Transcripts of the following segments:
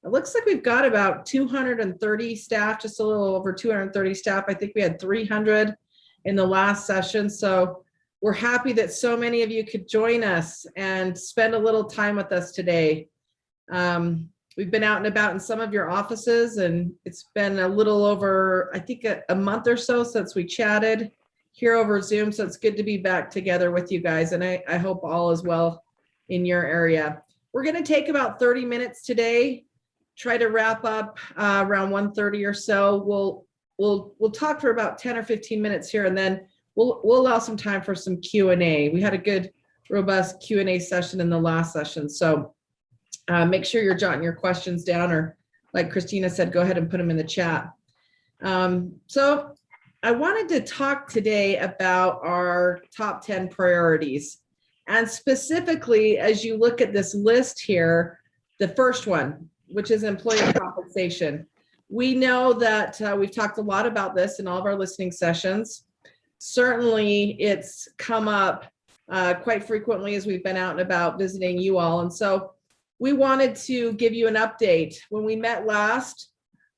it looks like we've got about 230 staff, just a little over 230 staff. I think we had 300 in the last session. So we're happy that so many of you could join us and spend a little time with us today. We've been out and about in some of your offices, and it's been a little over, I think, a month or so since we chatted here over Zoom. So it's good to be back together with you guys. And I hope all is well in your area. We're going to take about 30 minutes today, try to wrap up around 1:30 or so. We'll talk for about 10 or 15 minutes here, and then we'll allow some time for some Q&A. We had a good, robust Q&A session in the last session. So make sure you're jotting your questions down, or like Christina said, go ahead and put them in the chat. So I wanted to talk today about our top 10 priorities. And specifically, as you look at this list here, the first one, which is employee compensation. We know that we've talked a lot about this in all of our listening sessions. Certainly, it's come up quite frequently as we've been out and about visiting you all. And so we wanted to give you an update. When we met last,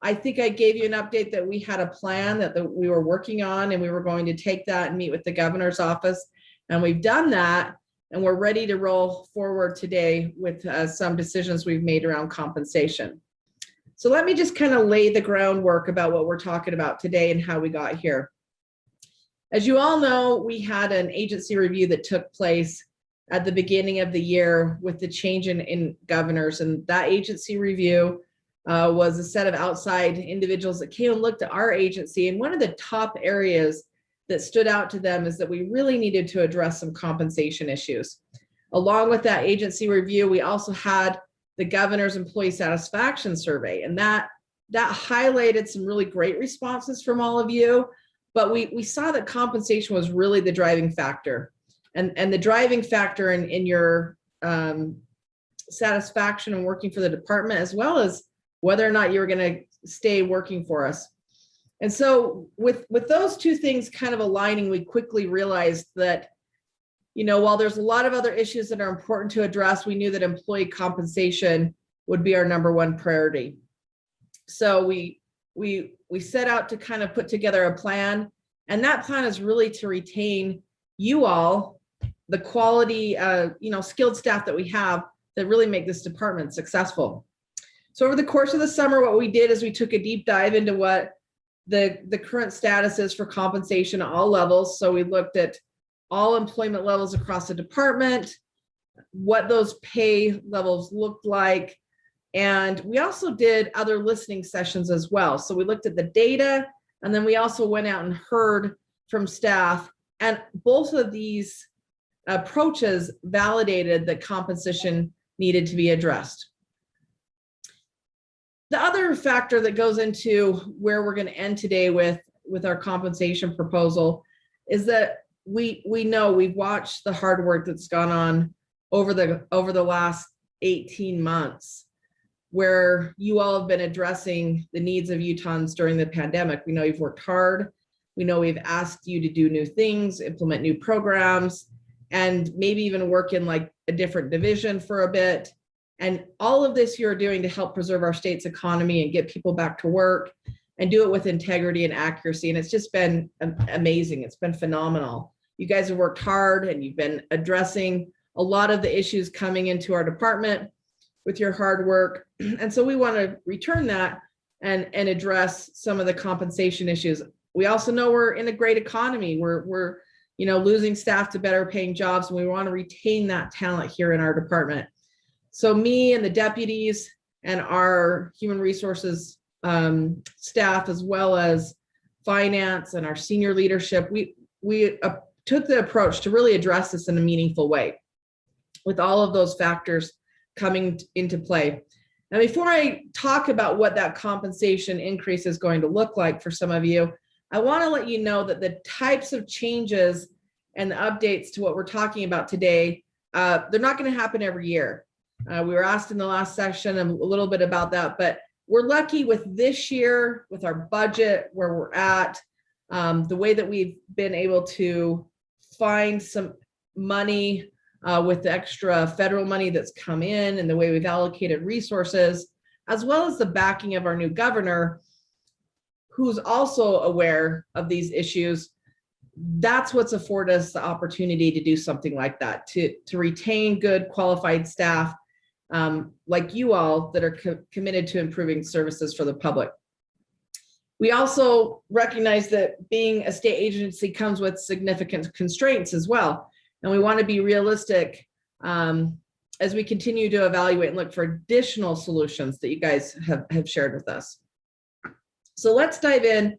I think I gave you an update that we had a plan that we were working on, and we were going to take that and meet with the governor's office. And we've done that, and we're ready to roll forward today with some decisions we've made around compensation. So let me just kind of lay the groundwork about what we're talking about today and how we got here. As you all know, we had an agency review that took place at the beginning of the year with the change in governors, and that agency review was a set of outside individuals that came and looked at our agency, and one of the top areas that stood out to them is that we really needed to address some compensation issues. Along with that agency review, we also had the governor's employee satisfaction survey, and that highlighted some really great responses from all of you, but we saw that compensation was really the driving factor. And the driving factor in your satisfaction and working for the department, as well as whether or not you were going to stay working for us. And so with those two things kind of aligning, we quickly realized that, you know, while there's a lot of other issues that are important to address, we knew that employee compensation would be our number one priority. So we set out to kind of put together a plan, and that plan is really to retain you all, the quality, skilled staff that we have that really make this department successful. So over the course of the summer, what we did is we took a deep dive into what the current status is for compensation at all levels. So we looked at all employment levels across the department, what those pay levels looked like, and we also did other listening sessions as well. So we looked at the data, and then we also went out and heard from staff, and both of these approaches validated that compensation needed to be addressed. The other factor that goes into where we're going to end today with our compensation proposal is that we know we've watched the hard work that's gone on over the last 18 months, where you all have been addressing the needs of Utahns during the pandemic. We know you've worked hard. We know we've asked you to do new things, implement new programs, and maybe even work in like a different division for a bit. And all of this you're doing to help preserve our state's economy and get people back to work and do it with integrity and accuracy. And it's just been amazing. It's been phenomenal. You guys have worked hard, and you've been addressing a lot of the issues coming into our department with your hard work. And so we want to return that and address some of the compensation issues. We also know we're in a great economy. We're losing staff to better paying jobs, and we want to retain that talent here in our department. So me and the deputies and our human resources staff, as well as finance and our senior leadership, we took the approach to really address this in a meaningful way with all of those factors coming into play. Now, before I talk about what that compensation increase is going to look like for some of you, I want to let you know that the types of changes and the updates to what we're talking about today, they're not going to happen every year. We were asked in the last session a little bit about that, but we're lucky with this year, with our budget, where we're at, the way that we've been able to find some money with the extra federal money that's come in, and the way we've allocated resources. as well as the backing of our new governor, who's also aware of these issues, that's what's afforded us the opportunity to do something like that, to retain good qualified staff like you all that are committed to improving services for the public. We also recognize that being a state agency comes with significant constraints as well. And we want to be realistic as we continue to evaluate and look for additional solutions that you guys have shared with us. So let's dive in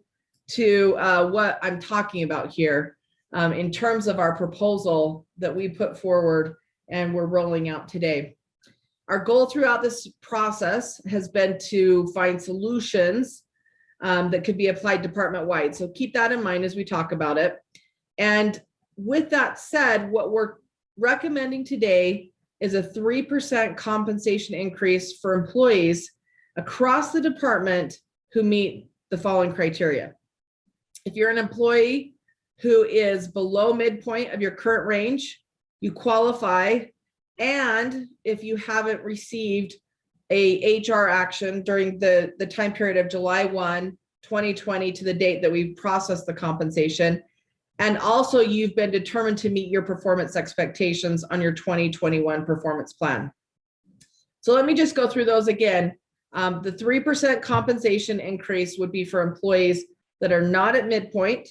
to what I'm talking about here in terms of our proposal that we put forward and we're rolling out today. Our goal throughout this process has been to find solutions that could be applied department-wide. So keep that in mind as we talk about it. And with that said, what we're recommending today is a 3% compensation increase for employees across the department who meet the following criteria. If you're an employee who is below midpoint of your current range, you qualify. And if you haven't received a HR action during the time period of July 1, 2020 to the date that we processed the compensation, and also you've been determined to meet your performance expectations on your 2021 performance plan. So let me just go through those again. The 3% compensation increase would be for employees that are not at midpoint,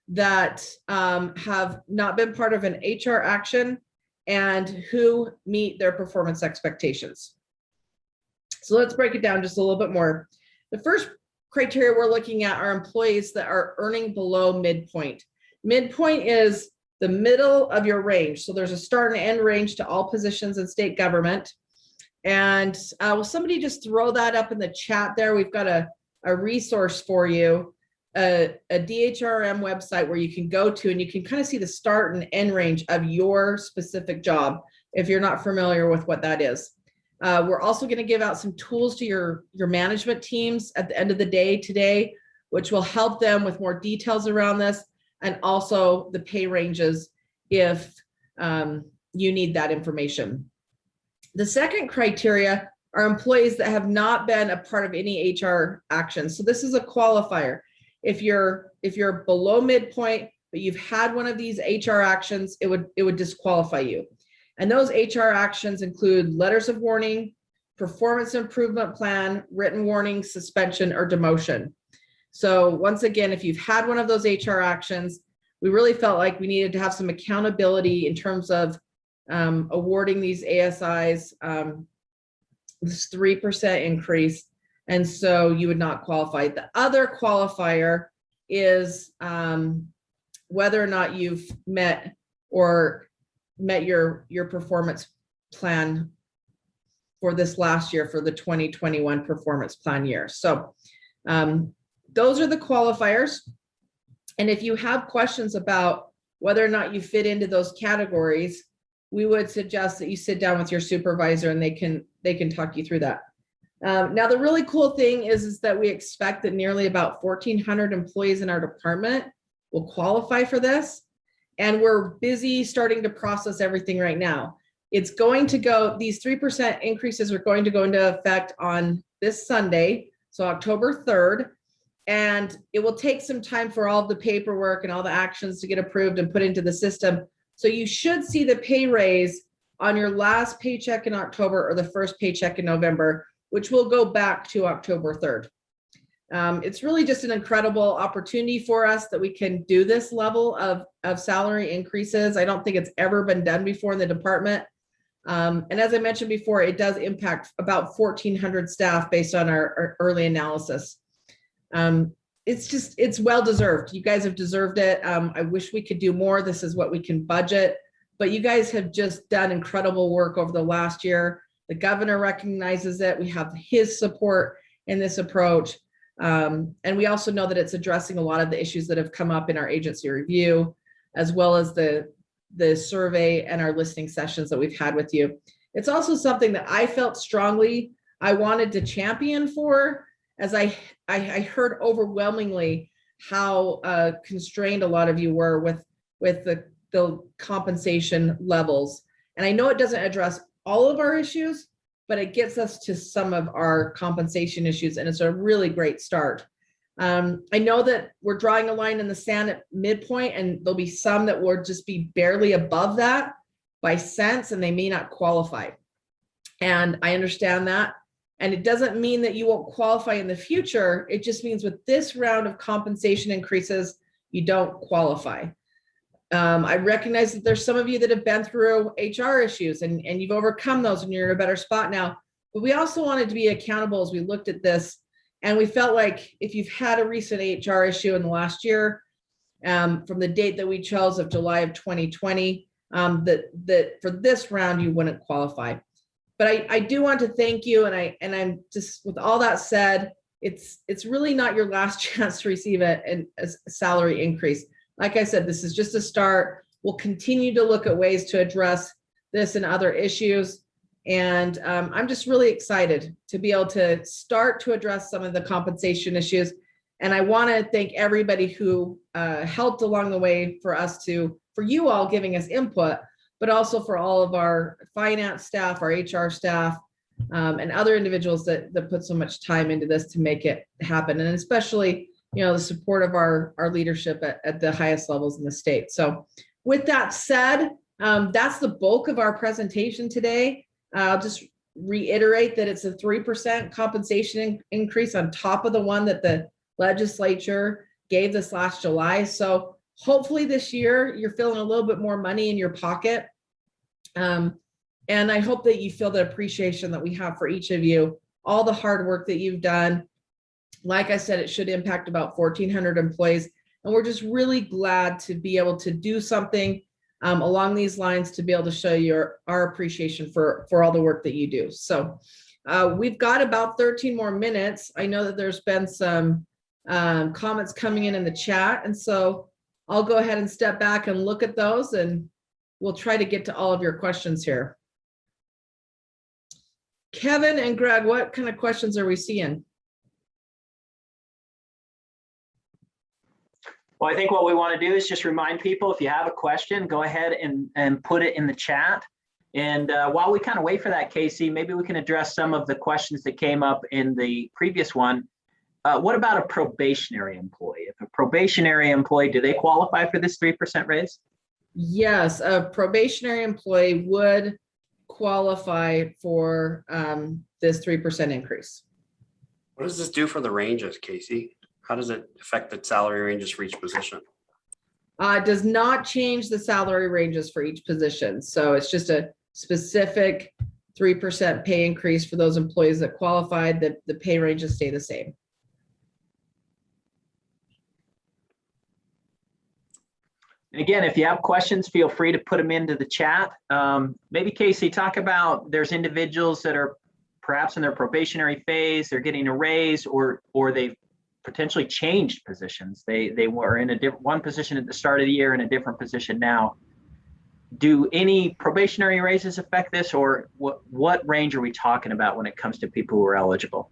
that have not been part of an HR action, and who meet their performance expectations. So let's break it down just a little bit more. The first criteria we're looking at are employees that are earning below midpoint. Midpoint is the middle of your range. So there's a start and end range to all positions in state government. And will somebody just throw that up in the chat there? We've got a resource for you, a DHRM website where you can go to and you can kind of see the start and end range of your specific job if you're not familiar with what that is. We're also going to give out some tools to your management teams at the end of the day today, which will help them with more details around this, and also the pay ranges if you need that information. The second criteria are employees that have not been a part of any HR action. So this is a qualifier. If you're below midpoint, but you've had one of these HR actions, it would disqualify you. And those HR actions include letters of warning, performance improvement plan, written warning, suspension, or demotion. So once again, if you've had one of those HR actions, we really felt like we needed to have some accountability in terms of awarding these ASIs this 3% increase. And so you would not qualify. The other qualifier is whether or not you've met your performance plan for this last year, for the 2021 performance plan year. So those are the qualifiers. And if you have questions about whether or not you fit into those categories, we would suggest that you sit down with your supervisor and they can talk you through that. Now, the really cool thing is that we expect that nearly about 1,400 employees in our department will qualify for this. And we're busy starting to process everything right now. It's going to go, these 3% increases are going to go into effect on this Sunday, so October 3rd. And it will take some time for all of the paperwork and all the actions to get approved and put into the system. So you should see the pay raise on your last paycheck in October or the first paycheck in November, which will go back to October 3rd. It's really just an incredible opportunity for us that we can do this level of salary increases. I don't think it's ever been done before in the department. And as I mentioned before, it does impact about 1,400 staff based on our early analysis. It's well-deserved. You guys have deserved it. I wish we could do more. This is what we can budget, but you guys have just done incredible work over the last year. The governor recognizes it. We have his support in this approach. And we also know that it's addressing a lot of the issues that have come up in our agency review, as well as the survey and our listening sessions that we've had with you. It's also something that I felt strongly I wanted to champion for, as I heard overwhelmingly how constrained a lot of you were with the compensation levels. And I know it doesn't address all of our issues, but it gets us to some of our compensation issues, and it's a really great start. I know that we're drawing a line in the sand at midpoint, and there'll be some that will just be barely above that by cents, and they may not qualify. And I understand that. And it doesn't mean that you won't qualify in the future. It just means with this round of compensation increases, you don't qualify. I recognize that there's some of you that have been through HR issues and you've overcome those and you're in a better spot now. But we also wanted to be accountable as we looked at this. And we felt like if you've had a recent HR issue in the last year, from the date that we chose of July of 2020, that for this round, you wouldn't qualify. But I do want to thank you. And I'm just, with all that said, it's really not your last chance to receive a salary increase. Like I said, this is just a start. We'll continue to look at ways to address this and other issues. And I'm just really excited to be able to start to address some of the compensation issues. And I want to thank everybody who helped along the way for you all giving us input, but also for all of our finance staff, our HR staff, and other individuals that put so much time into this to make it happen. And especially, the support of our leadership at the highest levels in the state. So with that said, that's the bulk of our presentation today. I'll just reiterate that it's a 3% compensation increase on top of the one that the legislature gave this last July. So hopefully this year you're feeling a little bit more money in your pocket. And I hope that you feel the appreciation that we have for each of you, all the hard work that you've done. Like I said, it should impact about 1,400 employees. And we're just really glad to be able to do something along these lines to be able to show you our appreciation for all the work that you do. So we've got about 13 more minutes. I know that there's been some comments coming in the chat. And so I'll go ahead and step back and look at those, and we'll try to get to all of your questions here. Kevin and Greg, what kind of questions are we seeing? Well, I think what we want to do is just remind people, if you have a question, go ahead and put it in the chat. And while we kind of wait for that, Casey, maybe we can address some of the questions that came up in the previous one. What about a probationary employee? If a probationary employee, do they qualify for this 3% raise? Yes, a probationary employee would qualify for this 3% increase. What does this do for the ranges, Casey? How does it affect the salary ranges for each position? It does not change the salary ranges for each position. So it's just a specific 3% pay increase for those employees that qualified. The pay ranges stay the same. And again, if you have questions, feel free to put them into the chat. Maybe Casey, talk about, there's individuals that are perhaps in their probationary phase, they're getting a raise, or they've potentially changed positions. They were in one position at the start of the year and a different position now. Do any probationary raises affect this, or what range are we talking about when it comes to people who are eligible?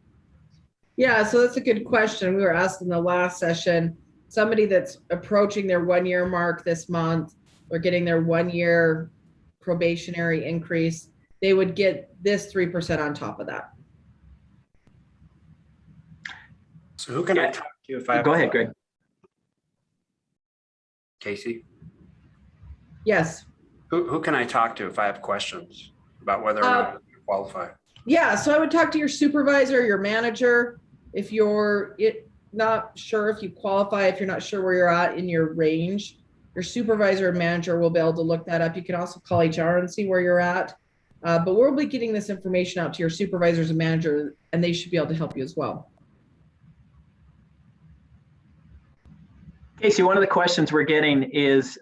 Yeah, so that's a good question. We were asked in the last session, somebody that's approaching their 1-year mark this month or getting their 1-year probationary increase, they would get this 3% on top of that. So who can I talk to if I have Go ahead, Greg. Casey? Yes. Who can I talk to if I have questions about whether or not you qualify? Yeah, so I would talk to your supervisor, your manager. If you're not sure if you qualify, if you're not sure where you're at in your range, your supervisor or manager will be able to look that up. You can also call HR and see where you're at. But we'll be getting this information out to your supervisors and manager, and they should be able to help you as well. Casey, one of the questions we're getting is,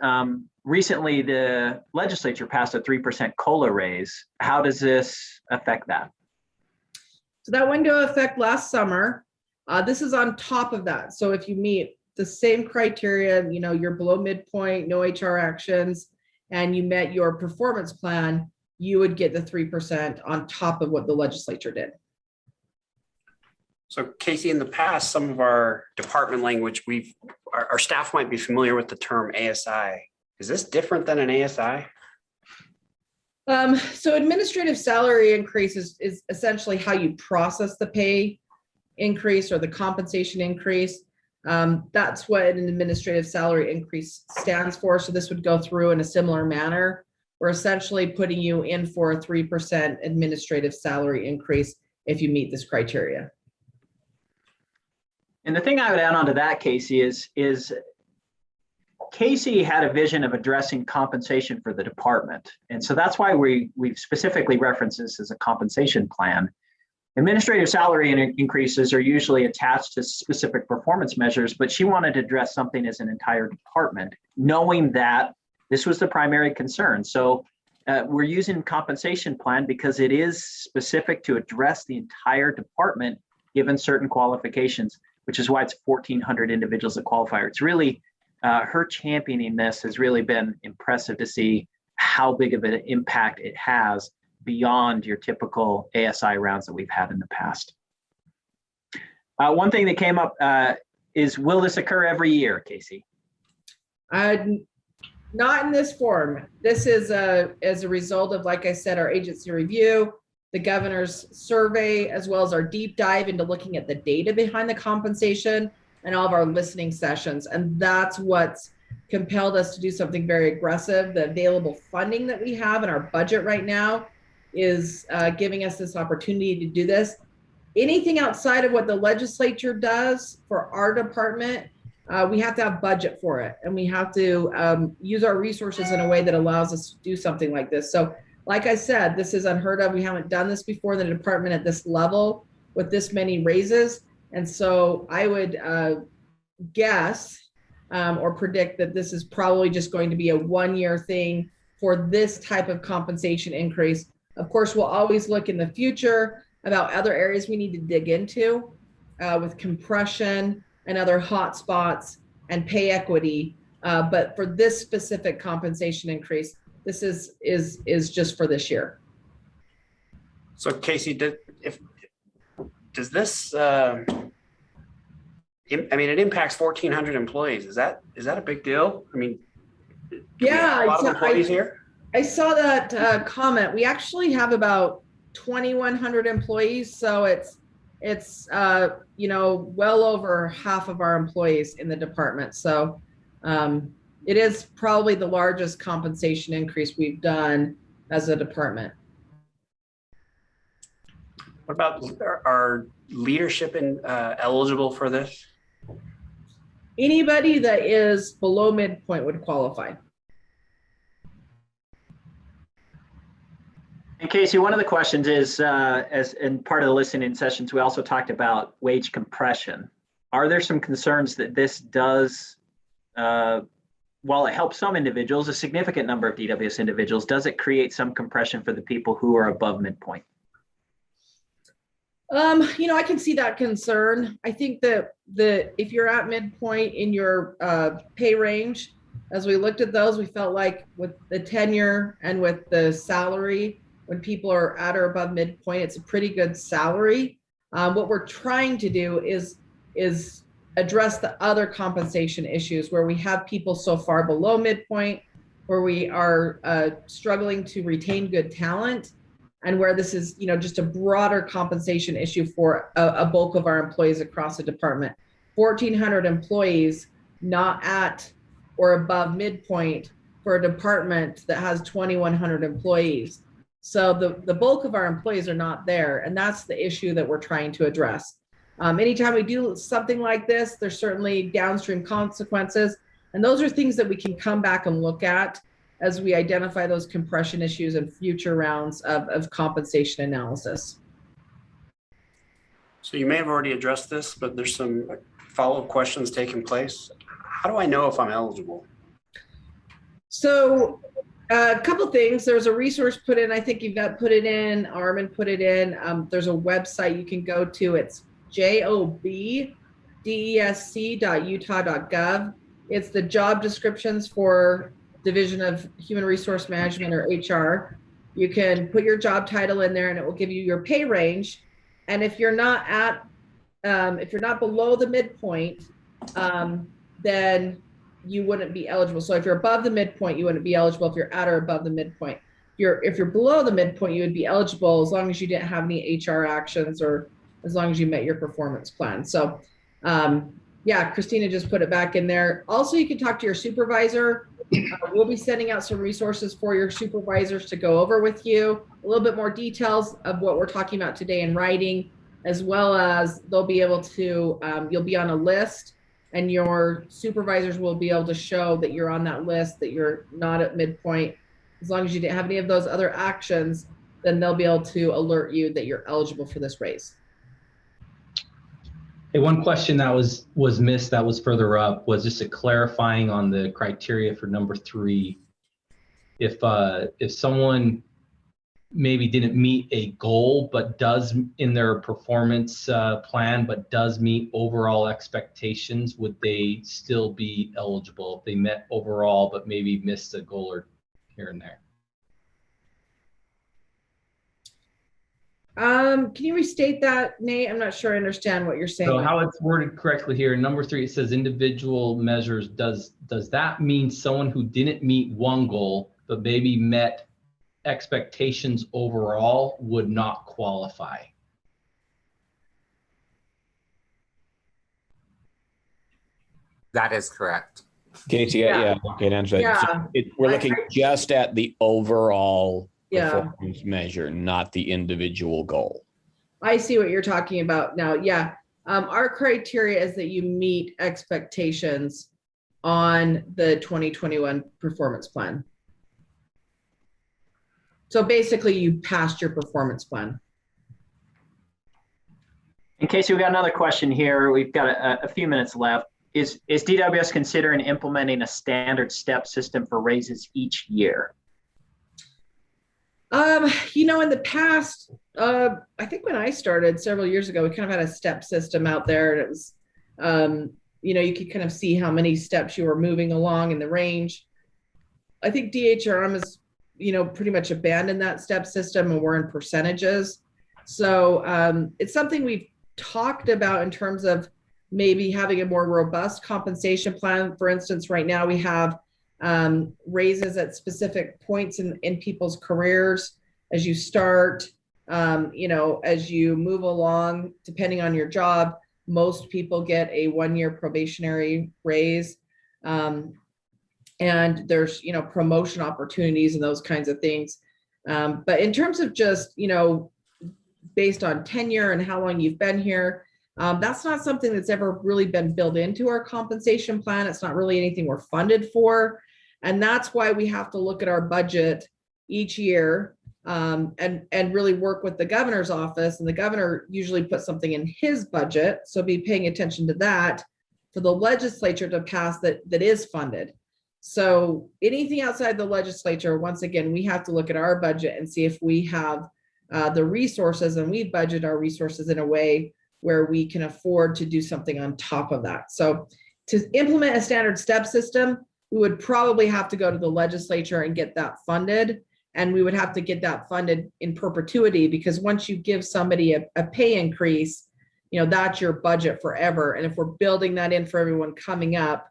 recently the legislature passed a 3% COLA raise. How does this affect that? So that went into effect last summer. This is on top of that. So if you meet the same criteria, you're below midpoint, no HR actions, and you met your performance plan, you would get the 3% on top of what the legislature did. So Casey, in the past, some of our department language, our staff might be familiar with the term ASI. Is this different than an ASI? So administrative salary increase is essentially how you process the pay increase or the compensation increase. That's what an administrative salary increase stands for. So this would go through in a similar manner. We're essentially putting you in for a 3% administrative salary increase if you meet this criteria. And the thing I would add on to that, Casey, is Casey had a vision of addressing compensation for the department. And so that's why we've specifically referenced this as a compensation plan. Administrative salary increases are usually attached to specific performance measures, but she wanted to address something as an entire department, knowing that this was the primary concern. So we're using compensation plan because it is specific to address the entire department given certain qualifications, which is why it's 1,400 individuals that qualify. It's really, her championing this has really been impressive to see how big of an impact it has beyond your typical ASI rounds that we've had in the past. One thing that came up is, will this occur every year, Casey? Not in this form. This is as a result of, like I said, our agency review, the governor's survey, as well as our deep dive into looking at the data behind the compensation and all of our listening sessions. And that's what's compelled us to do something very aggressive. The available funding that we have in our budget right now is giving us this opportunity to do this. Anything outside of what the legislature does for our department, we have to have budget for it, and we have to use our resources in a way that allows us to do something like this. So like I said, this is unheard of. We haven't done this before in the department at this level with this many raises. And so I would guess or predict that this is probably just going to be a one-year thing for this type of compensation increase. Of course, we'll always look in the future about other areas we need to dig into with compression and other hot spots and pay equity. But for this specific compensation increase, this is just for this year. So Casey, does this, I mean, it impacts 1,400 employees. Is that a big deal? I mean, yeah, a lot of employees here. I saw that comment. We actually have about 2,100 employees, so it's you know, well over half of our employees in the department. So it is probably the largest compensation increase we've done as a department. What about our leadership eligible for this? Anybody that is below midpoint would qualify. And Casey, one of the questions is, as in part of the listening sessions, we also talked about wage compression. Are there some concerns that this does, while it helps some individuals, a significant number of DWS individuals, does it create some compression for the people who are above midpoint? You know, I can see that concern. I think that if you're at midpoint in your pay range, as we looked at those, we felt like with the tenure and with the salary, when people are at or above midpoint, it's a pretty good salary. What we're trying to do is address the other compensation issues where we have people so far below midpoint, where we are struggling to retain good talent, and where this is, you know, just a broader compensation issue for a bulk of our employees across the department. 1,400 employees not at or above midpoint for a department that has 2,100 employees. So the bulk of our employees are not there, and that's the issue that we're trying to address. Anytime we do something like this, there's certainly downstream consequences, and those are things that we can come back and look at as we identify those compression issues in future rounds of compensation analysis. So you may have already addressed this, but there's some follow-up questions taking place. How do I know if I'm eligible? So a couple things. There's a resource put in. I think Yvette put it in. Armin put it in. There's a website you can go to. It's jobdesc.utah.gov. It's the job descriptions for Division of Human Resource Management, or HR. You can put your job title in there and it will give you your pay range. And if you're not at, if you're not below the midpoint, then you wouldn't be eligible. So if you're above the midpoint, you wouldn't be eligible if you're at or above the midpoint. If if you're below the midpoint, you would be eligible as long as you didn't have any HR actions or as long as you met your performance plan. So yeah, Christina just put it back in there. Also, you can talk to your supervisor. We'll be sending out some resources for your supervisors to go over with you, a little bit more details of what we're talking about today in writing, as well as they'll be able to, you'll be on a list and your supervisors will be able to show that you're on that list, that you're not at midpoint. As long as you didn't have any of those other actions, then they'll be able to alert you that you're eligible for this raise. Hey, one question that was missed that was further up was just a clarifying on the criteria for number 3. If someone maybe didn't meet a goal, but does in their performance plan, but does meet overall expectations, would they still be eligible if they met overall, but maybe missed a goal or here and there? Can you restate that, Nate? I'm not sure I understand what you're saying. So how it's worded correctly here, number 3, it says individual measures. Does that mean someone who didn't meet one goal, but maybe met expectations overall would not qualify? That is correct. Casey, yeah, okay, answer that. Yeah. So we're looking just at the overall Yeah. performance measure, not the individual goal. I see what you're talking about now. Yeah. Our criteria is that you meet expectations on the 2021 performance plan. So basically you passed your performance plan. In case we got another question here, we've got a few minutes left. Is DWS considering implementing a standard step system for raises each year? You know, in the past, I think when I started several years ago, we kind of had a step system out there, and it was, you know, you could kind of see how many steps you were moving along in the range. I think DHRM has, you know, pretty much abandoned that step system, and we're in percentages. So it's something we've talked about in terms of maybe having a more robust compensation plan. For instance, right now we have raises at specific points in people's careers as you start, you know, as you move along, depending on your job. Most people get a 1-year probationary raise. And there's, you know, promotion opportunities and those kinds of things. But in terms of just, you know, based on tenure and how long you've been here, that's not something that's ever really been built into our compensation plan. It's not really anything we're funded for. And that's why we have to look at our budget each year and really work with the governor's office. And the governor usually puts something in his budget. So be paying attention to that for the legislature to pass that is funded. So anything outside the legislature, once again, we have to look at our budget and see if we have the resources, and we budget our resources in a way where we can afford to do something on top of that. So to implement a standard step system, we would probably have to go to the legislature and get that funded. And we would have to get that funded in perpetuity, because once you give somebody a pay increase, you know, that's your budget forever. And if we're building that in for everyone coming up,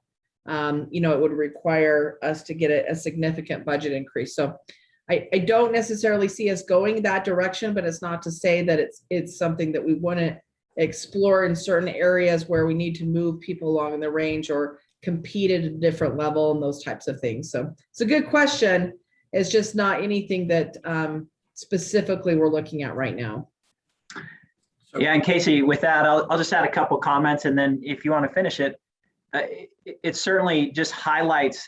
you know, it would require us to get a significant budget increase. So I don't necessarily see us going that direction, but it's not to say that it's something that we wouldn't explore in certain areas where we need to move people along in the range or compete at a different level and those types of things. So it's a good question. It's just not anything that specifically we're looking at right now. Yeah, and Casey, with that, I'll just add a couple comments, and then if you want to finish it, it certainly just highlights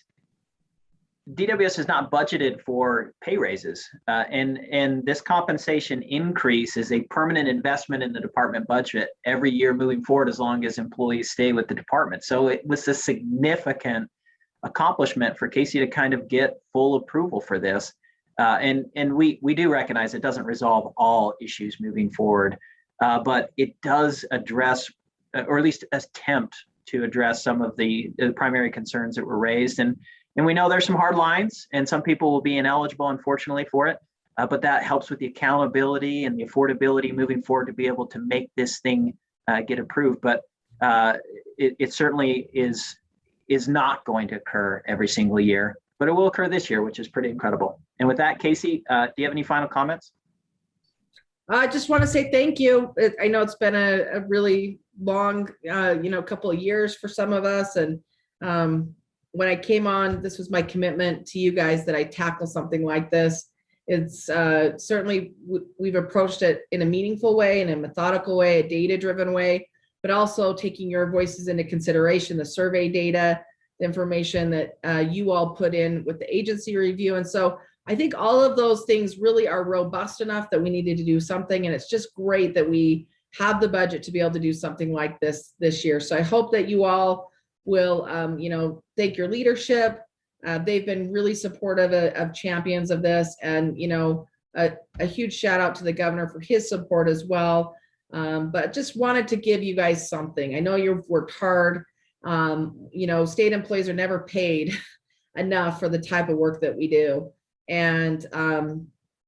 DWS is not budgeted for pay raises, and this compensation increase is a permanent investment in the department budget every year moving forward, as long as employees stay with the department. So it was a significant accomplishment for Casey to kind of get full approval for this, and we do recognize it doesn't resolve all issues moving forward, but it does address, or at least attempt to address, some of the primary concerns that were raised. And we know there's some hard lines, and some people will be ineligible, unfortunately, for it. But that helps with the accountability and the affordability moving forward to be able to make this thing get approved. But it certainly is not going to occur every single year. but it will occur this year, which is pretty incredible. And with that, Casey, do you have any final comments? I just want to say thank you. I know it's been a really long, couple of years for some of us. And when I came on, this was my commitment to you guys that I tackle something like this. It's certainly, we've approached it in a meaningful way, in a methodical way, a data-driven way, but also taking your voices into consideration, the survey data, the information that you all put in with the agency review. And so I think all of those things really are robust enough that we needed to do something. And it's just great that we have the budget to be able to do something like this year. So I hope that you all will, thank your leadership. They've been really supportive of champions of this, and, a huge shout out to the governor for his support as well. But just wanted to give you guys something. I know you've worked hard. State employees are never paid enough for the type of work that we do. And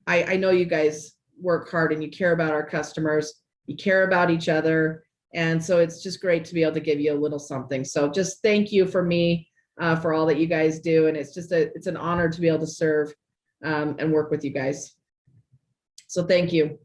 I know you guys work hard and you care about our customers, you care about each other. And so it's just great to be able to give you a little something. So just thank you for me, for all that you guys do. And it's just it's an honor to be able to serve and work with you guys. So thank you.